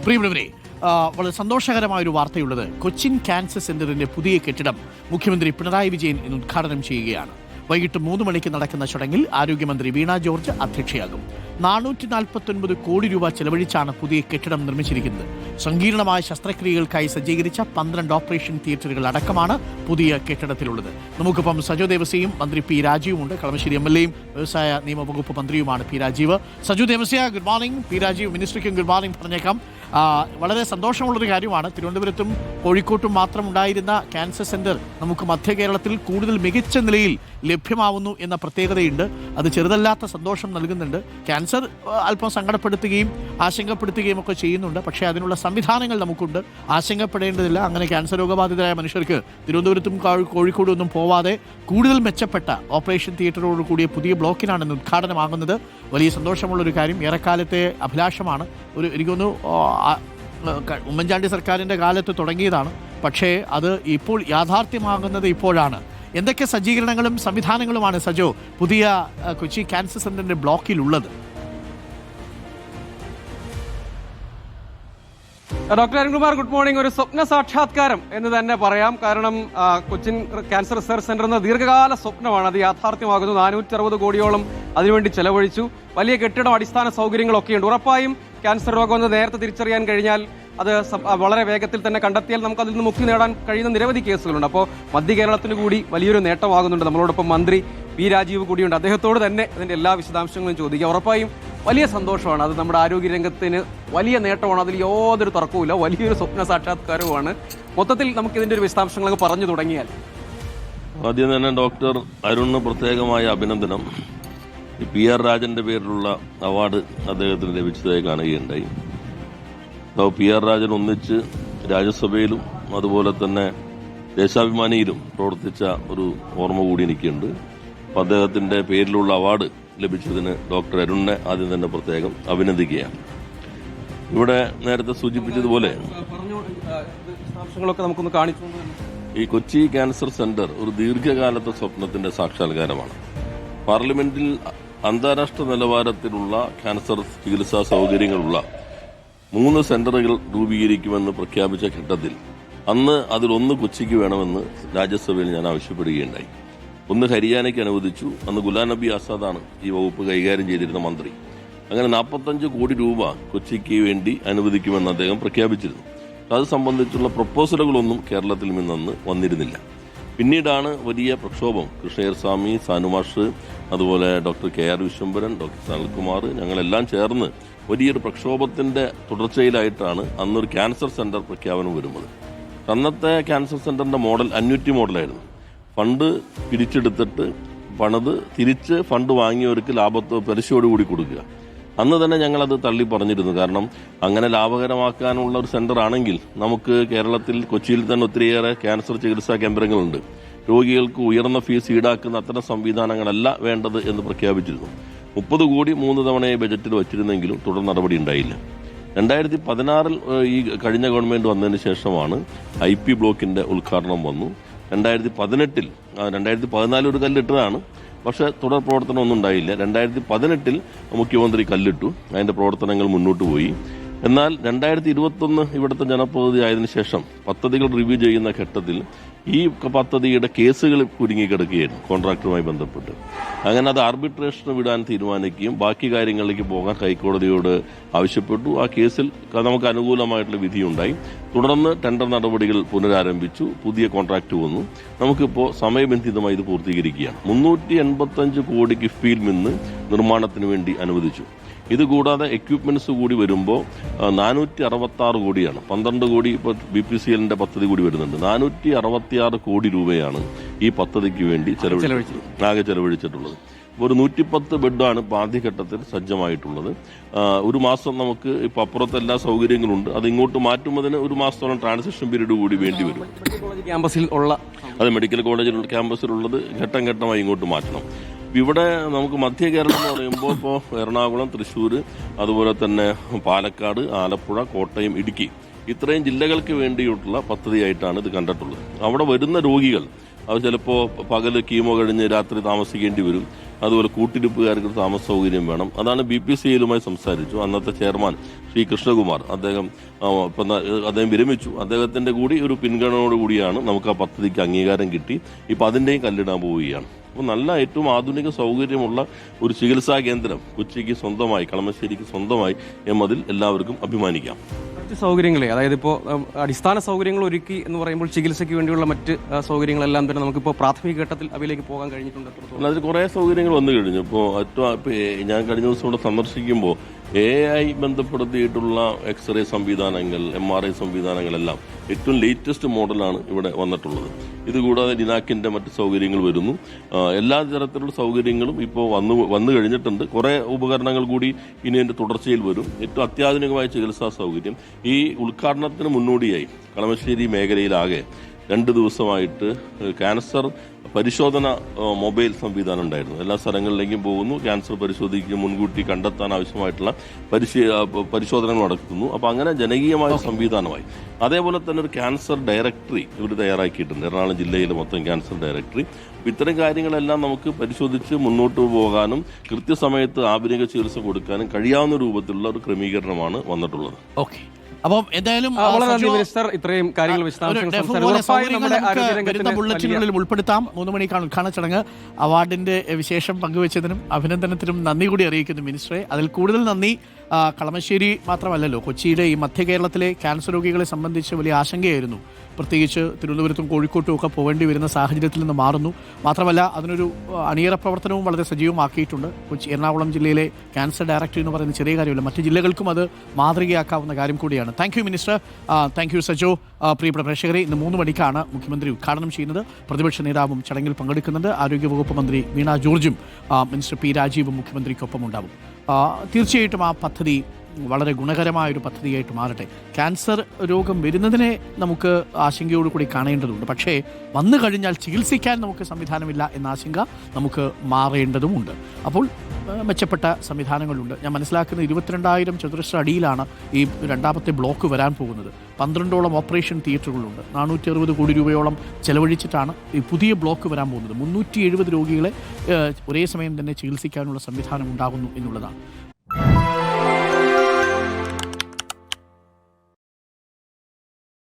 പ്രിയമുള്ളവരെ, വളരെ സന്തോഷകരമായൊരു വാർത്തയുള്ളത്. കൊച്ചിൻ ക്യാൻസർ സെന്ററിന്റെ പുതിയ കെട്ടിടം മുഖ്യമന്ത്രി പിണറായി വിജയൻ ഇന്ന് ഉദ്ഘാടനം ചെയ്യുകയാണ്. വൈകിട്ട് 3 മണിക്ക് നടക്കുന്ന ചടങ്ങിൽ ആരോഗ്യമന്ത്രി വീണ ജോർജ് അധ്യക്ഷയാകും. 449 കോടി രൂപ ചെലവഴിച്ചാണ് പുതിയ കെട്ടിടം നിർമ്മിച്ചിരിക്കുന്നത്. സങ്കീർണമായ ശസ്ത്രക്രിയകൾക്കായി സജ്ജീകരിച്ച 12 ഓപ്പറേഷൻ തിയേറ്ററുകൾ അടക്കമാണ് പുതിയ കെട്ടിടത്തിലുള്ളത്. നമുക്കിപ്പം സജു ദേവസ്യയും മന്ത്രി പി രാജീവുമുണ്ട്. കളമശ്ശേരി MLA യും വ്യവസായ നിയമവകുപ്പ് മന്ത്രിയുമാണ് P Rajeev. Saju Devassia, good morning. P Rajeev, മിനിസ്റ്റർക്കും ഗുഡ് മോർണിംഗ് പറഞ്ഞേക്കാം. വളരെ സന്തോഷമുള്ളൊരു കാര്യമാണ്. തിരുവനന്തപുരത്തും കോഴിക്കോട്ടും മാത്രം ഉണ്ടായിരുന്ന ക്യാൻസർ സെന്റർ നമുക്ക് മധ്യ കേരളത്തിൽ കൂടുതൽ മികച്ച നിലയിൽ ലഭ്യമാവുന്നു എന്ന പ്രത്യേകതയുണ്ട്. അത് ചെറുതല്ലാത്ത സന്തോഷം നൽകുന്നുണ്ട്. ക്യാൻസർ അല്പം സങ്കടപ്പെടുത്തുകയും ആശങ്കപ്പെടുത്തുകയും ഒക്കെ ചെയ്യുന്നുണ്ട്. പക്ഷേ അതിനുള്ള സംവിധാനങ്ങൾ നമുക്കുണ്ട്. ആശങ്കപ്പെടേണ്ടതില്ല. അങ്ങനെ ക്യാൻസർ രോഗബാധിതരായ മനുഷ്യർക്ക് തിരുവനന്തപുരത്തും കോഴിക്കോടും ഒന്നും പോവാതെ കൂടുതൽ മെച്ചപ്പെട്ട ഓപ്പറേഷൻ തിയേറ്ററോട് കൂടിയ പുതിയ ബ്ലോക്കിനാണ് ഇന്ന് ഉദ്ഘാടനമാകുന്നത്. വലിയ സന്തോഷമുള്ളൊരു കാര്യം. ഏറെക്കാലത്തെ അഭിലാഷമാണ്. എനിക്കൊന്നു ഉമ്മൻചാണ്ടി സർക്കാരിൻ്റെ കാലത്ത് തുടങ്ങിയതാണ്. പക്ഷേ അത് ഇപ്പോൾ യാഥാർത്ഥ്യമാകുന്നത് ഇപ്പോഴാണ്. എന്തൊക്കെ സജ്ജീകരണങ്ങളും സംവിധാനങ്ങളുമാണ് സജോ പുതിയ കൊച്ചി ക്യാൻസർ സെന്ററിന്റെ ബ്ലോക്കിലുള്ളത്? Doctor Arunkumar, good morning. ഒരു സ്വപ്ന സാക്ഷാത്കാരം എന്ന് തന്നെ പറയാം. കാരണം കൊച്ചിൻ ക്യാൻസർ റിസർച്ച് സെന്റർ എന്ന ദീർഘകാല സ്വപ്നമാണ്. അത് യാഥാർത്ഥ്യമാകുന്നു. 460 കോടിയോളം അതിനുവേണ്ടി ചെലവഴിച്ചു. വലിയ കെട്ടിടം, അടിസ്ഥാന സൗകര്യങ്ങളൊക്കെയുണ്ട്. ഉറപ്പായും ക്യാൻസർ രോഗം എന്ന് നേരത്തെ തിരിച്ചറിയാൻ കഴിഞ്ഞാൽ അത് വളരെ വേഗത്തിൽ തന്നെ കണ്ടെത്തിയാൽ നമുക്ക് അതിൽ നിന്ന് മുക്തി നേടാൻ കഴിയുന്ന നിരവധി കേസുകളുണ്ട്. അപ്പോൾ മധ്യ കേരളത്തിന് കൂടി വലിയൊരു നേട്ടമാകുന്നുണ്ട്. നമ്മളോടൊപ്പം മന്ത്രി പി രാജീവ് കൂടിയുണ്ട്. അദ്ദേഹത്തോട് തന്നെ അതിന്റെ എല്ലാ വിശദാംശങ്ങളും ചോദിക്കുക. ഉറപ്പായും വലിയ സന്തോഷമാണ്. അത് നമ്മുടെ ആരോഗ്യരംഗത്തിന് വലിയ നേട്ടമാണ്. അതിൽ യാതൊരു തർക്കവുമില്ല. വലിയൊരു സ്വപ്ന സാക്ഷാത്കാരവുമാണ്. മൊത്തത്തിൽ നമുക്ക് ഇതിന്റെ ഒരു വിശദാംശങ്ങളൊക്കെ പറഞ്ഞു തുടങ്ങിയാൽ. ആദ്യം തന്നെ ഡോക്ടർ അരുണിന് പ്രത്യേകമായ അഭിനന്ദനം. PR രാജന്റെ പേരിലുള്ള അവാർഡ് അദ്ദേഹത്തിന് ലഭിച്ചതായി കാണുകയുണ്ടായി. PR രാജൻ ഒന്നിച്ച് രാജ്യസഭയിലും അതുപോലെ തന്നെ ദേശാഭിമാനിയിലും പ്രവർത്തിച്ച ഒരു ഓർമ്മ കൂടി എനിക്കുണ്ട്. അപ്പം അദ്ദേഹത്തിന്റെ പേരിലുള്ള അവാർഡ് ലഭിച്ചതിന് ഡോക്ടർ അരുണിനെ ആദ്യം തന്നെ പ്രത്യേകം അഭിനന്ദിക്കുകയാണ്. ഇവിടെ നേരത്തെ സൂചിപ്പിച്ചതുപോലെ ഈ കൊച്ചി ക്യാൻസർ സെന്റർ ഒരു ദീർഘകാലത്തെ സ്വപ്നത്തിന്റെ സാക്ഷാത്കാരമാണ്. പാർലമെന്റിൽ അന്താരാഷ്ട്ര നിലവാരത്തിലുള്ള ക്യാൻസർ ചികിത്സാ സൗകര്യങ്ങളുള്ള 3 സെന്ററുകൾ രൂപീകരിക്കുമെന്ന് പ്രഖ്യാപിച്ച ഘട്ടത്തിൽ അന്ന് അതിലൊന്ന് കൊച്ചിക്ക് വേണമെന്ന് രാജ്യസഭയിൽ ഞാൻ ആവശ്യപ്പെടുകയുണ്ടായി. ഒന്ന് ഹരിയാനയ്ക്ക് അനുവദിച്ചു. അന്ന് ഗുലാം നബി ആസാദാണ് ഈ വകുപ്പ് കൈകാര്യം ചെയ്തിരുന്ന മന്ത്രി. അങ്ങനെ 45 കോടി രൂപ കൊച്ചിക്ക് വേണ്ടി അനുവദിക്കുമെന്ന് അദ്ദേഹം പ്രഖ്യാപിച്ചിരുന്നു. അത് സംബന്ധിച്ചുള്ള പ്രപ്പോസലുകളൊന്നും കേരളത്തിൽ നിന്നന്ന് വന്നിരുന്നില്ല. പിന്നീടാണ് വലിയ പ്രക്ഷോഭം. കൃഷ്ണയ്യർ സ്വാമി, സാനുമാഷ്, അതുപോലെ doctor KR Viswambharan, doctor Sanalkumar, ഞങ്ങളെല്ലാം ചേർന്ന് വലിയൊരു പ്രക്ഷോഭത്തിന്റെ തുടർച്ചയിലായിട്ടാണ് അന്നൊരു ക്യാൻസർ സെന്റർ പ്രഖ്യാപനം വരുന്നത്. അന്നത്തെ ക്യാൻസർ സെന്ററിന്റെ മോഡൽ അന്യൂറ്റി മോഡലായിരുന്നു. ഫണ്ട് പിരിച്ചെടുത്തിട്ട് പണിത് തിരിച്ച് ഫണ്ട് വാങ്ങിയവർക്ക് പലിശയോടുകൂടി കൊടുക്കുക. അന്ന് തന്നെ ഞങ്ങളത് തള്ളി പറഞ്ഞിരുന്നു. കാരണം അങ്ങനെ ലാഭകരമാക്കാനുള്ള ഒരു സെന്റർ ആണെങ്കിൽ നമുക്ക് കേരളത്തിൽ കൊച്ചിയിൽ തന്നെ ഒത്തിരിയേറെ ക്യാൻസർ ചികിത്സാ കേന്ദ്രങ്ങളുണ്ട്. രോഗികൾക്ക് ഉയർന്ന ഫീസ് ഈടാക്കുന്ന അത്തരം സംവിധാനങ്ങളല്ല വേണ്ടത് എന്ന് പ്രഖ്യാപിച്ചിരുന്നു. 30 കോടി 3 തവണയായി ബജറ്റിൽ വച്ചിരുന്നെങ്കിലും തുടർ നടപടി ഉണ്ടായില്ല. 2016 ഈ കഴിഞ്ഞ ഗവൺമെന്റ് വന്നതിന് ശേഷമാണ് IP ബ്ലോക്കിന്റെ ഉദ്ഘാടനം വന്നു. 2014 ഒരു കല്ലിട്ടതാണ്. പക്ഷെ തുടർ പ്രവർത്തനം ഒന്നും ഉണ്ടായില്ല. 2018 മുഖ്യമന്ത്രി കല്ലിട്ടു. അതിന്റെ പ്രവർത്തനങ്ങൾ മുന്നോട്ട് പോയി. എന്നാൽ 2021 ഇവിടുത്തെ ജനപ്രതിനിധി ആയതിനു ശേഷം പദ്ധതികൾ റിവ്യൂ ചെയ്യുന്ന ഘട്ടത്തിൽ ഈ പദ്ധതിയുടെ കേസുകൾ കുരുങ്ങിക്കിടക്കുകയായിരുന്നു കോൺട്രാക്ടറുമായി ബന്ധപ്പെട്ട്. അങ്ങനെ അത് ആർബിട്രേഷന് വിടാൻ തീരുമാനിക്കുകയും ബാക്കി കാര്യങ്ങളിലേക്ക് പോകാൻ ഹൈക്കോടതിയോട് ആവശ്യപ്പെട്ടു. ആ കേസിൽ നമുക്ക് അനുകൂലമായിട്ടുള്ള വിധിയുണ്ടായി. തുടർന്ന് ടെൻഡർ നടപടികൾ പുനരാരംഭിച്ചു. പുതിയ കോൺട്രാക്ട് വന്നു. നമുക്കിപ്പോൾ സമയബന്ധിതമായി ഇത് പൂർത്തീകരിക്കുകയാണ്. 385 കോടി കിഫ്ബിയിൽ നിന്ന് നിർമ്മാണത്തിന് വേണ്ടി അനുവദിച്ചു. ഇതുകൂടാതെ എക്യുപ്മെന്റ്സ് കൂടി വരുമ്പോൾ 466 കോടിയാണ്. 12 കോടി ഇപ്പോൾ BPCLന്റെ പദ്ധതി കൂടി വരുന്നുണ്ട്. 466 കോടി രൂപയാണ് ഈ പദ്ധതിക്ക് വേണ്ടി ആകെ ചെലവഴിച്ചിട്ടുള്ളത്. ഒരു 110 ബെഡാണ് ആദ്യഘട്ടത്തിൽ സജ്ജമായിട്ടുള്ളത്. ഒരു മാസം നമുക്ക് ഇപ്പൊ അപ്പുറത്ത് എല്ലാ സൗകര്യങ്ങളുണ്ട്. അത് ഇങ്ങോട്ട് മാറ്റുന്നതിന് ഒരു മാസത്തോളം ട്രാൻസിഷൻ പീരീഡ് കൂടി വേണ്ടി വരും. അത് മെഡിക്കൽ കോളേജിൽ ക്യാമ്പസിലുള്ളത് ഘട്ടം ഘട്ടമായി ഇങ്ങോട്ട് മാറ്റണം. ഇവിടെ നമുക്ക് മധ്യ കേരളം എന്ന് പറയുമ്പോൾ ഇപ്പോൾ എറണാകുളം, തൃശ്ശൂർ, അതുപോലെ തന്നെ പാലക്കാട്, ആലപ്പുഴ, കോട്ടയം, ഇടുക്കി ഇത്രയും ജില്ലകൾക്ക് വേണ്ടിയിട്ടുള്ള പദ്ധതിയായിട്ടാണ് ഇത് കണ്ടിട്ടുള്ളത്. അവിടെ വരുന്ന രോഗികൾ അവർ ചിലപ്പോൾ പകല് കീമോ കഴിഞ്ഞ് രാത്രി താമസിക്കേണ്ടി വരും. അതുപോലെ കൂട്ടിരിപ്പുകാർക്ക് താമസ സൗകര്യം വേണം. അതാണ് BPCLുമായി സംസാരിച്ചു. അന്നത്തെ ചെയർമാൻ ശ്രീ കൃഷ്ണകുമാർ അദ്ദേഹം വിരമിച്ചു. അദ്ദേഹത്തിന്റെ കൂടി ഒരു പിൻഗണനയോട് കൂടിയാണ് നമുക്ക് ആ പദ്ധതിക്ക് അംഗീകാരം കിട്ടി. ഇപ്പൊ അതിന്റെയും കല്ലിടാൻ പോവുകയാണ്. അപ്പോൾ നല്ല ഏറ്റവും ആധുനിക സൗകര്യമുള്ള ഒരു ചികിത്സാ കേന്ദ്രം കൊച്ചിക്ക് സ്വന്തമായി, കളമശ്ശേരിക്ക് സ്വന്തമായി എന്നതിൽ എല്ലാവർക്കും അഭിമാനിക്കാം. മറ്റ് സൗകര്യങ്ങളെ, അതായത് ഇപ്പോൾ അടിസ്ഥാന സൗകര്യങ്ങൾ ഒരുക്കി എന്ന് പറയുമ്പോൾ ചികിത്സയ്ക്ക് വേണ്ടിയുള്ള മറ്റ് സൗകര്യങ്ങളെല്ലാം തന്നെ നമുക്കിപ്പോൾ പ്രാഥമിക ഘട്ടത്തിൽ അവയിലേക്ക് പോകാൻ കഴിഞ്ഞിട്ടുണ്ട്. അതിൽ കുറേ സൗകര്യങ്ങൾ വന്നു കഴിഞ്ഞു. ഇപ്പോൾ ഞാൻ കഴിഞ്ഞ ദിവസം ഇവിടെ സന്ദർശിക്കുമ്പോൾ AI ബന്ധപ്പെടുത്തിയിട്ടുള്ള എക്സ്റേ സംവിധാനങ്ങൾ, MRI സംവിധാനങ്ങളെല്ലാം ഏറ്റവും ലേറ്റസ്റ്റ് മോഡലാണ് ഇവിടെ വന്നിട്ടുള്ളത്. ഇതുകൂടാതെ ഡിനാക്കിന്റെ മറ്റ് സൗകര്യങ്ങൾ വരുന്നു. എല്ലാ തരത്തിലുള്ള സൗകര്യങ്ങളും ഇപ്പോൾ വന്നു കഴിഞ്ഞിട്ടുണ്ട്. കുറേ ഉപകരണങ്ങൾ കൂടി ഇനി അതിന്റെ തുടർച്ചയിൽ വരും. ഏറ്റവും അത്യാധുനികമായ ചികിത്സാ സൗകര്യം ഈ ഉദ്ഘാടനത്തിന് മുന്നോടിയായി കളമശ്ശേരി മേഖലയിലാകെ 2 ദിവസമായിട്ട് ക്യാൻസർ പരിശോധന മൊബൈൽ സംവിധാനം ഉണ്ടായിരുന്നു. എല്ലാ സ്ഥലങ്ങളിലേക്കും പോകുന്നു, ക്യാൻസർ പരിശോധിക്കുക, മുൻകൂട്ടി കണ്ടെത്താൻ ആവശ്യമായിട്ടുള്ള പരിശോധനകൾ നടത്തുന്നു. അപ്പോൾ അങ്ങനെ ജനകീയമായ സംവിധാനമായി. അതേപോലെ തന്നെ ഒരു ക്യാൻസർ ഡയറക്ടറി ഇവർ തയ്യാറാക്കിയിട്ടുണ്ട്, എറണാകുളം ജില്ലയിലെ മൊത്തം ക്യാൻസർ ഡയറക്ടറി. ഇത്തരം കാര്യങ്ങളെല്ലാം നമുക്ക് പരിശോധിച്ച് മുന്നോട്ട് പോകാനും കൃത്യസമയത്ത് ആധുനിക ചികിത്സ കൊടുക്കാനും കഴിയാവുന്ന രൂപത്തിലുള്ള ഒരു ക്രമീകരണമാണ് വന്നിട്ടുള്ളത്. ഓക്കെ, അപ്പം എന്തായാലും വളരെ നന്ദി മിനിസ്റ്റർ, ഇത്രയും കാര്യങ്ങൾ ബുള്ളറ്റിനുള്ളിൽ ഉൾപ്പെടുത്താം. 3 മണിക്കാണ് ഉദ്ഘാടന ചടങ്ങ്. അവാർഡിന്റെ വിശേഷം പങ്കുവച്ചതിനും അഭിനന്ദനത്തിനും നന്ദി കൂടി അറിയിക്കുന്നു മിനിസ്റ്ററെ. അതിൽ കൂടുതൽ നന്ദി കളമശ്ശേരി മാത്രമല്ലല്ലോ, കൊച്ചിയിലെ ഈ മധ്യ കേരളത്തിലെ ക്യാൻസർ രോഗികളെ സംബന്ധിച്ച് വലിയ ആശങ്കയായിരുന്നു. പ്രത്യേകിച്ച് തിരുവനന്തപുരത്തും കോഴിക്കോട്ടും ഒക്കെ പോകേണ്ടി വരുന്ന സാഹചര്യത്തിൽ നിന്ന് മാറുന്നു. മാത്രമല്ല അതിനൊരു അണിയറ പ്രവർത്തനവും വളരെ സജീവമാക്കിയിട്ടുണ്ട്. കൊച്ചി എറണാകുളം ജില്ലയിലെ ക്യാൻസർ ഡയറക്ടറി എന്ന് പറയുന്ന ചെറിയ കാര്യമല്ല, മറ്റ് ജില്ലകൾക്കും അത് മാതൃകയാക്കാവുന്ന കാര്യം കൂടിയാണ്. Thank you minister, thank you Sajo. പ്രിയപ്പെട്ട പ്രേക്ഷകരെ, ഇന്ന് 3 മണിക്കാണ് മുഖ്യമന്ത്രി ഉദ്ഘാടനം ചെയ്യുന്നത്. പ്രതിപക്ഷ നേതാവും ചടങ്ങിൽ പങ്കെടുക്കുന്നുണ്ട്. ആരോഗ്യവകുപ്പ് മന്ത്രി വീണ ജോർജും മിനിസ്റ്റർ P. രാജീവും മുഖ്യമന്ത്രിക്കൊപ്പം ഉണ്ടാവും. തീർച്ചയായിട്ടും ആ പദ്ധതി വളരെ ഗുണകരമായൊരു പദ്ധതിയായിട്ട് മാറട്ടെ. ക്യാൻസർ രോഗം വരുന്നതിനെ നമുക്ക് ആശങ്കയോടുകൂടി കാണേണ്ടതുണ്ട്. പക്ഷേ വന്നു കഴിഞ്ഞാൽ ചികിത്സിക്കാൻ നമുക്ക് സംവിധാനമില്ല എന്ന ആശങ്ക നമുക്ക് മാറേണ്ടതുമുണ്ട്. അപ്പോൾ മെച്ചപ്പെട്ട സംവിധാനങ്ങളുണ്ട്. ഞാൻ മനസ്സിലാക്കുന്ന 22,000 ചതുരശ്ര അടിയിലാണ് ഈ രണ്ടാമത്തെ ബ്ലോക്ക് വരാൻ പോകുന്നത്. 12ഓളം ഓപ്പറേഷൻ തിയേറ്ററുകളുണ്ട്. 460 കോടി രൂപയോളം ചെലവഴിച്ചിട്ടാണ് ഈ പുതിയ ബ്ലോക്ക് വരാൻ പോകുന്നത്. 370 രോഗികളെ ഒരേ സമയം തന്നെ ചികിത്സിക്കാനുള്ള സംവിധാനം ഉണ്ടാകുന്നു എന്നുള്ളതാണ്.